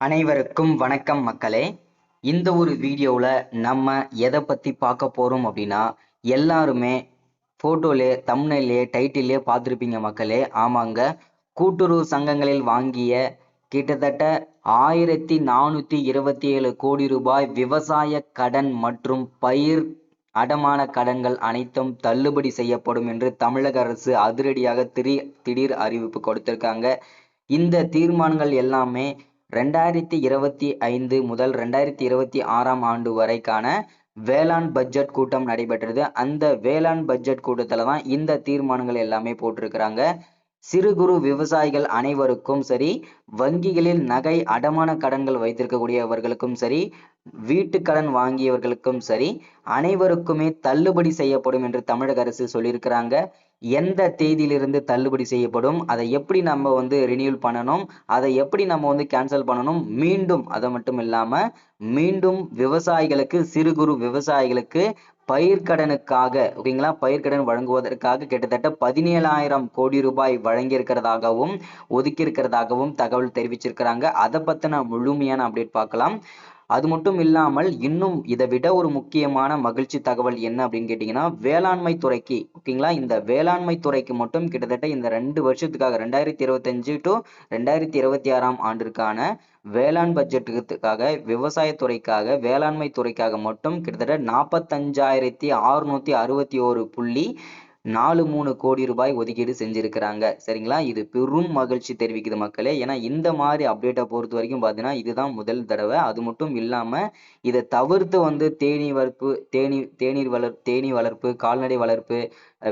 அனைவருக்கும் வணக்கம் மக்களே. இந்த ஒரு வீடியோவில் நம்ம எதை பற்றி பார்க்க போகிறோம் அப்படின்னா, எல்லாருமே ஃபோட்டோலே தம்ப்நெயிலே டைட்டிலே பார்த்துருப்பீங்க மக்களே. ஆமாங்க, கூட்டுறவு சங்கங்களில் வாங்கிய கிட்டத்தட்ட 1427 கோடி ரூபாய் விவசாய கடன் மற்றும் பயிர் அடமான கடன்கள் அனைத்தும் தள்ளுபடி செய்யப்படும் என்று தமிழக அரசு அதிரடியாக திடீர் அறிவிப்பு கொடுத்திருக்காங்க. இந்த தீர்மானங்கள் எல்லாமே 2025 முதல் 2026 ஆண்டு வரைக்கான வேளாண் பட்ஜெட் கூட்டம் நடைபெற்றது. அந்த வேளாண் பட்ஜெட் கூட்டத்துல தான் இந்த தீர்மானங்கள் எல்லாமே போட்டிருக்கிறாங்க. சிறு குறு விவசாயிகள் அனைவருக்கும் சரி, வங்கிகளில் நகை அடமான கடன்கள் வைத்திருக்கக்கூடியவர்களுக்கும் சரி, வீட்டு கடன் வாங்கியவர்களுக்கும் சரி, அனைவருக்குமே தள்ளுபடி செய்யப்படும் என்று தமிழக அரசு சொல்லியிருக்கிறாங்க. எந்த தேதியிலிருந்து தள்ளுபடி செய்யப்படும், அதை எப்படி நம்ம ரினியூல் பண்ணணும், அதை எப்படி நம்ம கேன்சல் பண்ணணும், மீண்டும் அதை மட்டும் இல்லாம மீண்டும் விவசாயிகளுக்கு, சிறு குறு விவசாயிகளுக்கு பயிர்க்கடனுக்காக ஓகேங்களா, பயிர்க்கடன் வழங்குவதற்காக கிட்டத்தட்ட 17,000 கோடி ரூபாய் வழங்கியிருக்கிறதாகவும் ஒதுக்கி தகவல் தெரிவிச்சிருக்கிறாங்க. அதை பத்தின முழுமையான அப்டேட் பார்க்கலாம். அது மட்டும் இல்லாமல் இன்னும் இதை விட ஒரு முக்கியமான மகிழ்ச்சி தகவல் என்ன அப்படின்னு கேட்டீங்கன்னா, வேளாண்மை துறைக்கு ஓகேங்களா, இந்த வேளாண்மை துறைக்கு மட்டும் கிட்டத்தட்ட இந்த 2 வருஷத்துக்காக 2025 டு 2026 ஆண்டிற்கான வேளாண் பட்ஜெட்டுக்காக, விவசாயத்துறைக்காக, வேளாண்மை துறைக்காக மட்டும் கிட்டத்தட்ட 45,661.43 கோடி ரூபாய் ஒதுக்கீடு செஞ்சிருக்கிறாங்க. சரிங்களா, இது பெரும் மகிழ்ச்சி தெரிவிக்குது மக்களே. ஏன்னா இந்த மாதிரி அப்டேட்டை பொறுத்த வரைக்கும் பார்த்தீங்கன்னா இதுதான் முதல் தடவை. அது மட்டும் இல்லாம இதை தவிர்த்து தேனீ வளர்ப்பு, கால்நடை வளர்ப்பு,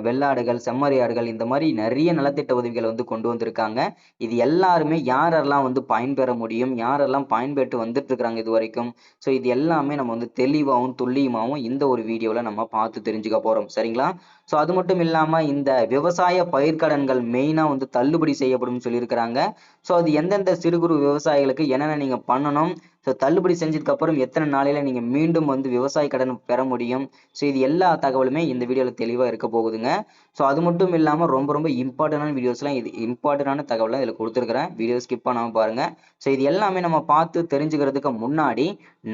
வெள்ளாடுகள், செம்மறியாடுகள், இந்த மாதிரி நிறைய நலத்திட்ட உதவிகள் கொண்டு வந்திருக்காங்க. இது எல்லாருமே யாரெல்லாம் பயன்பெற முடியும், யாரெல்லாம் பயன்பெற்று வந்துட்டு இருக்கிறாங்க இது வரைக்கும், ஸோ இது எல்லாமே நம்ம தெளிவாகவும் துல்லியமாகவும் இந்த ஒரு வீடியோல நம்ம பார்த்து தெரிஞ்சுக்க போறோம். சரிங்களா, ஸோ அது மட்டும் இல்லாம இந்த விவசாய பயிர்க்கடன்கள் மெயினா தள்ளுபடி செய்யப்படும் சொல்லியிருக்கிறாங்க. ஸோ அது எந்தெந்த சிறு குறு விவசாயிகளுக்கு என்னென்ன நீங்க பண்ணணும், ஸோ தள்ளுபடி செஞ்சதுக்கு அப்புறம் எத்தனை நாளையில நீங்க மீண்டும் விவசாய கடன் பெற முடியும், ஸோ இது எல்லா தகவலுமே இந்த வீடியோல தெளிவா இருக்க போகுதுங்க. ஸோ அது மட்டும் இல்லாம ரொம்ப இம்பார்ட்டன்டான வீடியோஸ்லாம், இது இம்பார்ட்டன்டான தகவலாம் இதுல கொடுத்துருக்கிறேன். வீடியோ ஸ்கிப் பண்ணாம பாருங்க. ஸோ இது எல்லாமே நம்ம பார்த்து தெரிஞ்சுக்கிறதுக்கு முன்னாடி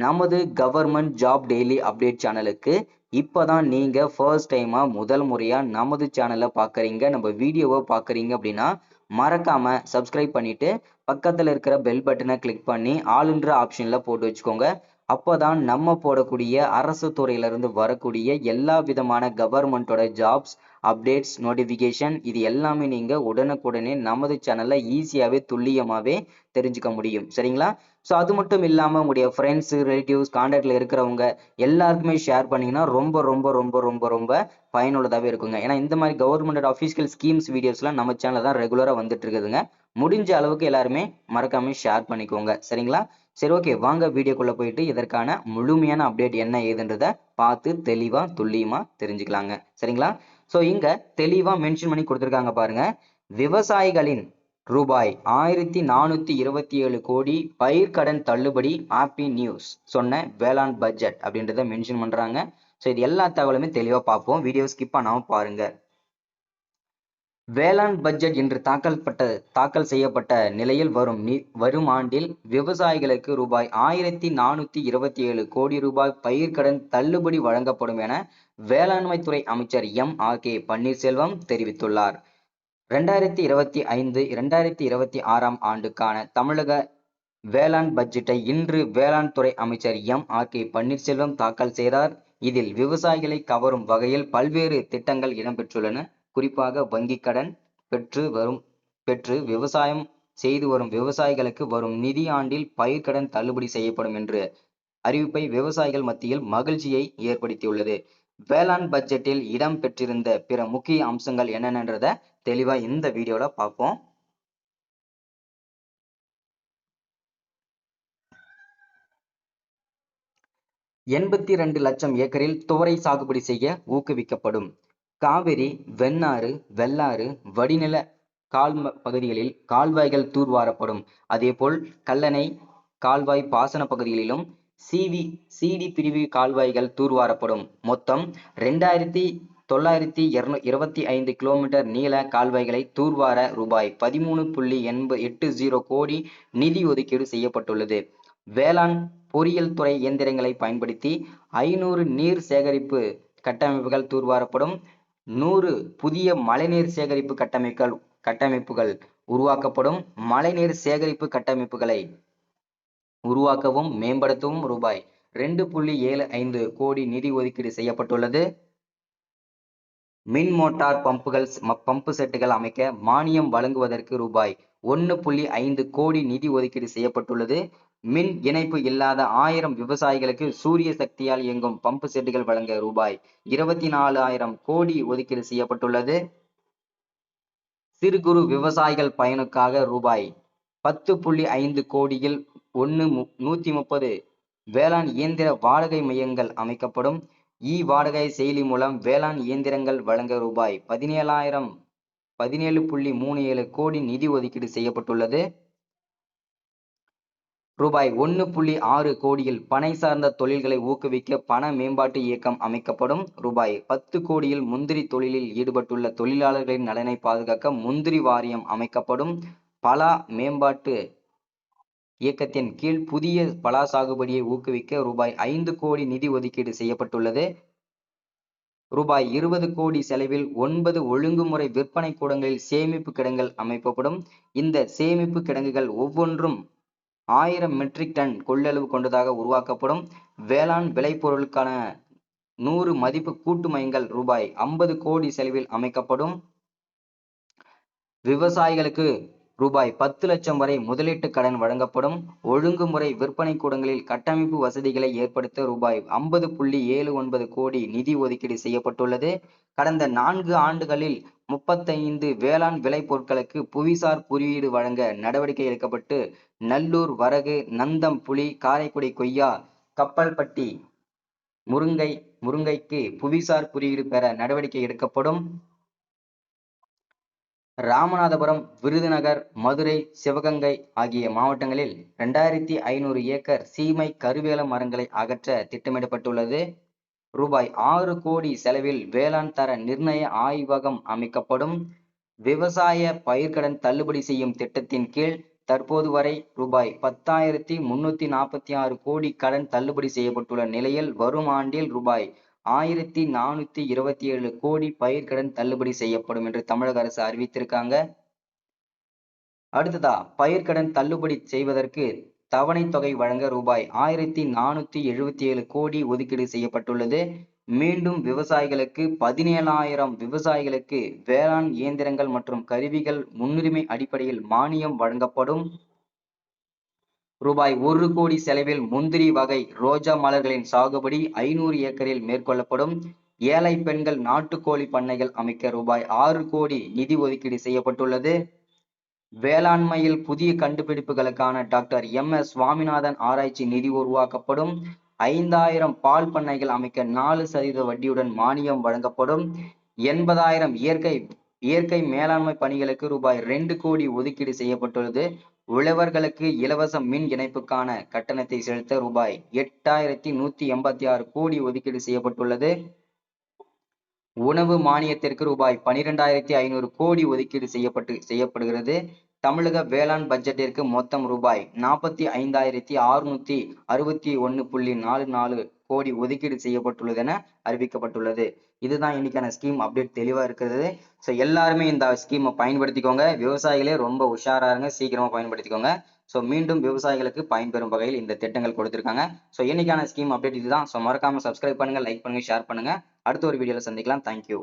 நமது கவர்மெண்ட் ஜாப் டெய்லி அப்டேட் சேனலுக்கு இப்பதான் நீங்க ஃபர்ஸ்ட் டைமா முதல் முறையா நமது சேனலை பாக்குறீங்க, நம்ம வீடியோவை பாக்குறீங்க அப்படின்னா மறக்காம சப்ஸ்கிரைப் பண்ணிட்டு பக்கத்துல இருக்கிற பெல் பட்டனை கிளிக் பண்ணி ஆளுன்ற ஆப்ஷன்ல போட்டு வச்சுக்கோங்க. அப்போதான் நம்ம போடக்கூடிய அரசு துறையில இருந்து வரக்கூடிய எல்லா விதமான கவர்மெண்டோட ஜாப்ஸ் அப்டேட்ஸ், நோட்டிபிகேஷன் இது எல்லாமே நீங்க உடனுக்குடனே நமது சேனல்ல ஈஸியாவே துல்லியமாவே தெரிஞ்சுக்க முடியும். சரிங்களா, ஸோ அது மட்டும் இல்லாம உங்களுடைய ஃப்ரெண்ட்ஸ், ரிலேட்டிவ்ஸ், கான்டாக்ட்ல இருக்கிறவங்க எல்லாருக்குமே ஷேர் பண்ணீங்கன்னா ரொம்ப ரொம்ப ரொம்ப ரொம்ப ரொம்ப பயனுள்ளதாகவே இருக்குங்க. ஏன்னா இந்த மாதிரி கவர்மெண்ட் அஃபிஷியல் ஸ்கீம்ஸ் வீடியோஸ்லாம் நம்ம சேனல்ல தான் ரெகுலரா வந்துட்டு இருக்குதுங்க. முடிஞ்ச அளவுக்கு எல்லாருமே மறக்காம ஷேர் பண்ணிக்கோங்க. சரிங்களா, சரி ஓகே, வாங்க வீடியோக்குள்ள போயிட்டு இதற்கான முழுமையான அப்டேட் என்ன ஏதுன்றத பார்த்து தெளிவா துல்லியமா தெரிஞ்சுக்கலாங்க. சரிங்களா, ஸோ இங்க தெளிவா மென்ஷன் பண்ணி கொடுத்துருக்காங்க பாருங்க. விவசாயிகளின் ரூபாய் 1427 கோடி பயிர்க்கடன் தள்ளுபடி, ஹாப்பி நியூஸ் சொன்ன வேளாண் பட்ஜெட் அப்படின்றத மென்ஷன் பண்றாங்க. ஸோ இது எல்லா தகவலுமே தெளிவா பார்ப்போம், வீடியோ ஸ்கிப் பண்ணாம பாருங்க. வேளாண் பட்ஜெட் இன்று தாக்கல் செய்யப்பட்ட நிலையில் வரும் ஆண்டில் விவசாயிகளுக்கு ரூபாய் 1427 கோடி ரூபாய் பயிர்க்கடன் தள்ளுபடி வழங்கப்படும் என வேளாண்மைத்துறை அமைச்சர் M.R.K. பன்னீர்செல்வம் தெரிவித்துள்ளார். 2025-2026 ஆண்டுக்கான தமிழக வேளாண் பட்ஜெட்டை இன்று வேளாண் துறை அமைச்சர் M.R.K. பன்னீர்செல்வம் தாக்கல் செய்தார். இதில் விவசாயிகளை கவரும் வகையில் பல்வேறு திட்டங்கள் இடம்பெற்றுள்ளன. குறிப்பாக வங்கிக் கடன் பெற்று விவசாயம் செய்து வரும் விவசாயிகளுக்கு வரும் நிதி ஆண்டில் பயிர்க்கடன் தள்ளுபடி செய்யப்படும் என்று அறிவிப்பை விவசாயிகள் மத்தியில் மகிழ்ச்சியை ஏற்படுத்தியுள்ளது. வேளாண் பட்ஜெட்டில் இடம் பெற்றிருந்த பிற முக்கிய அம்சங்கள் என்னென்னன்றத தெளிவா இந்த வீடியோல பார்ப்போம். 82 லட்சம் ஏக்கரில் துவரை சாகுபடி செய்ய ஊக்குவிக்கப்படும். காவிரி, வெண்ணாறு, வெள்ளாறு வடிநில பகுதிகளில் கால்வாய்கள் தூர்வாரப்படும். அதேபோல் கல்லணை கால்வாய் பாசன பகுதிகளிலும் சிடி பிரிவு கால்வாய்கள் தூர்வாரப்படும். மொத்தம் 2,900 925 கிலோமீட்டர் நீள கால்வாய்களை தூர்வார ரூபாய் 13.80 கோடி நிதி ஒதுக்கீடு செய்யப்பட்டுள்ளது. வேளாண் பொறியியல் துறை இயந்திரங்களை பயன்படுத்தி 500 நீர் சேகரிப்பு கட்டமைப்புகள் தூர்வாரப்படும். 100 புதிய மழைநீர் சேகரிப்பு கட்டமைப்புகள் உருவாக்கப்படும். மழைநீர் சேகரிப்பு கட்டமைப்புகளை உருவாக்கவும் மேம்படுத்தவும் ரூபாய் 2.75 கோடி நிதி ஒதுக்கீடு செய்யப்பட்டுள்ளது. மின் மோட்டார் பம்பு செட்டுகள் அமைக்க மானியம் வழங்குவதற்கு ரூபாய் 1.5 கோடி நிதி ஒதுக்கீடு செய்யப்பட்டுள்ளது. மின் இணைப்பு இல்லாத 1000 விவசாயிகளுக்கு சூரிய சக்தியால் இயங்கும் பம்பு செட்டுகள் வழங்க ரூபாய் 24,000 கோடி ஒதுக்கீடு செய்யப்பட்டுள்ளது. சிறு குறு விவசாயிகள் பயனுக்காக ரூபாய் 10.5 கோடியில் 130 வேளாண் இயந்திர வாடகை மையங்கள் அமைக்கப்படும். வாடகை செயலி மூலம் வேளாண் இயந்திரங்கள் வழங்க ரூபாய் 17.37 கோடி நிதி ஒதுக்கீடு செய்யப்பட்டுள்ளது. ரூபாய் 1.6 கோடியில் பனை சார்ந்த தொழில்களை ஊக்குவிக்க பண மேம்பாட்டு இயக்கம் அமைக்கப்படும். ரூபாய் 10 கோடியில் முந்திரி தொழிலில் ஈடுபட்டுள்ள தொழிலாளர்களின் நலனை பாதுகாக்க முந்திரி வாரியம் அமைக்கப்படும். பலா மேம்பாட்டு இயக்கத்தின் கீழ் புதிய பலா சாகுபடியை ஊக்குவிக்க ரூபாய் 5 கோடி நிதி ஒதுக்கீடு செய்யப்பட்டுள்ளது. ரூபாய் 20 கோடி செலவில் 9 ஒழுங்குமுறை விற்பனை கூடங்களில் சேமிப்பு கிடங்குகள் அமைக்கப்படும். இந்த சேமிப்பு கிடங்குகள் ஒவ்வொன்றும் 1000 மெட்ரிக் டன் கொள்ளளவு கொண்டதாக உருவாக்கப்படும். வேளாண் விளைபொருளுக்கான 100 மதிப்பு கூட்டு மையங்கள் ரூபாய் 50 கோடி செலவில் அமைக்கப்படும். விவசாயிகளுக்கு ரூபாய் 10 லட்சம் வரை முதலீட்டு கடன் வழங்கப்படும். ஒழுங்குமுறை விற்பனை கூடங்களில் கட்டமைப்பு வசதிகளை ஏற்படுத்த ரூபாய் 50.79 கோடி நிதி ஒதுக்கீடு செய்யப்பட்டுள்ளது. கடந்த 4 ஆண்டுகளில் 35 வேளாண் விளைபொருட்களுக்கு புவிசார் குறியீடு வழங்க நடவடிக்கை எடுக்கப்பட்டு நல்லூர் வரகு, நந்தம் புளி, காரைக்குடி கொய்யா, கப்பல்பட்டி முருங்கைக்கு புவிசார் குறியீடு பெற நடவடிக்கை எடுக்கப்படும். ராமநாதபுரம், விருதுநகர், மதுரை, சிவகங்கை ஆகிய மாவட்டங்களில் 2500 ஏக்கர் சீமை கருவேல மரங்களை அகற்ற திட்டமிடப்பட்டுள்ளது. ரூபாய் 6 கோடி செலவில் வேளாண் தர நிர்ணய ஆய்வகம் அமைக்கப்படும். விவசாய பயிர்க்கடன் தள்ளுபடி செய்யும் திட்டத்தின் கீழ் தற்போது வரை ரூபாய் 10,346 கோடி கடன் தள்ளுபடி செய்யப்பட்டுள்ள நிலையில் வரும் ஆண்டில் ரூபாய் 1,427 கோடி பயிர்க்கடன் தள்ளுபடி செய்யப்படும் என்று தமிழக அரசு அறிவித்திருக்காங்க. அடுத்ததா பயிர்க்கடன் தள்ளுபடி செய்வதற்கு தவணை தொகை வழங்க ரூபாய் 1,477 கோடி ஒதுக்கீடு செய்யப்பட்டுள்ளது. மீண்டும் விவசாயிகளுக்கு 17,000 விவசாயிகளுக்கு வேளாண் இயந்திரங்கள் மற்றும் கருவிகள் முன்னுரிமை அடிப்படையில் மானியம் வழங்கப்படும். ரூபாய் 1 கோடி செலவில் முந்திரி வகை ரோஜா மலர்களின் சாகுபடி 500 ஏக்கரில் மேற்கொள்ளப்படும். ஏழை பெண்கள் நாட்டுக்கோழி பண்ணைகள் அமைக்க ரூபாய் 6 கோடி நிதி ஒதுக்கீடு செய்யப்பட்டுள்ளது. வேளாண்மையில் புதிய கண்டுபிடிப்புகளுக்கான டாக்டர் MS சுவாமிநாதன் ஆராய்ச்சி நிதி உருவாக்கப்படும். 5000 பால் பண்ணைகள் அமைக்க 4% வட்டியுடன் மானியம் வழங்கப்படும். 80,000 இயற்கை மேலாண்மை பணிகளுக்கு ரூபாய் 2 கோடி ஒதுக்கீடு செய்யப்பட்டுள்ளது. உழவர்களுக்கு இலவச மின் இணைப்புக்கான கட்டணத்தை செலுத்த ரூபாய் 8,186 கோடி ஒதுக்கீடு செய்யப்பட்டுள்ளது. உணவு மானியத்திற்கு ரூபாய் 12,500 கோடி ஒதுக்கீடு செய்யப்படுகிறது. தமிழக வேளாண் பட்ஜெட்டிற்கு மொத்தம் ரூபாய் 45,661.44 கோடி ஒதுக்கீடு செய்யப்பட்டுள்ளது என அறிவிக்கப்பட்டுள்ளது. இதுதான் இன்னைக்கான ஸ்கீம் அப்டேட் தெளிவா இருக்கிறது. ஸோ எல்லாருமே இந்த ஸ்கீமை பயன்படுத்திக்கோங்க. விவசாயிகளே ரொம்ப உஷாரா இருங்க, சீக்கிரமா பயன்படுத்திக்கோங்க. ஸோ மீண்டும் விவசாயிகளுக்கு பயன்பெறும் வகையில் இந்த திட்டங்கள் கொடுத்திருக்காங்க. ஸோ இன்னைக்கான ஸ்கீம் அப்டேட் இதுதான். ஸோ மறக்காம சப்ஸ்கிரைப் பண்ணுங்க, லைக் பண்ணுங்க, ஷேர் பண்ணுங்க. அடுத்த ஒரு வீடியோல சந்திக்கலாம். தேங்க்யூ.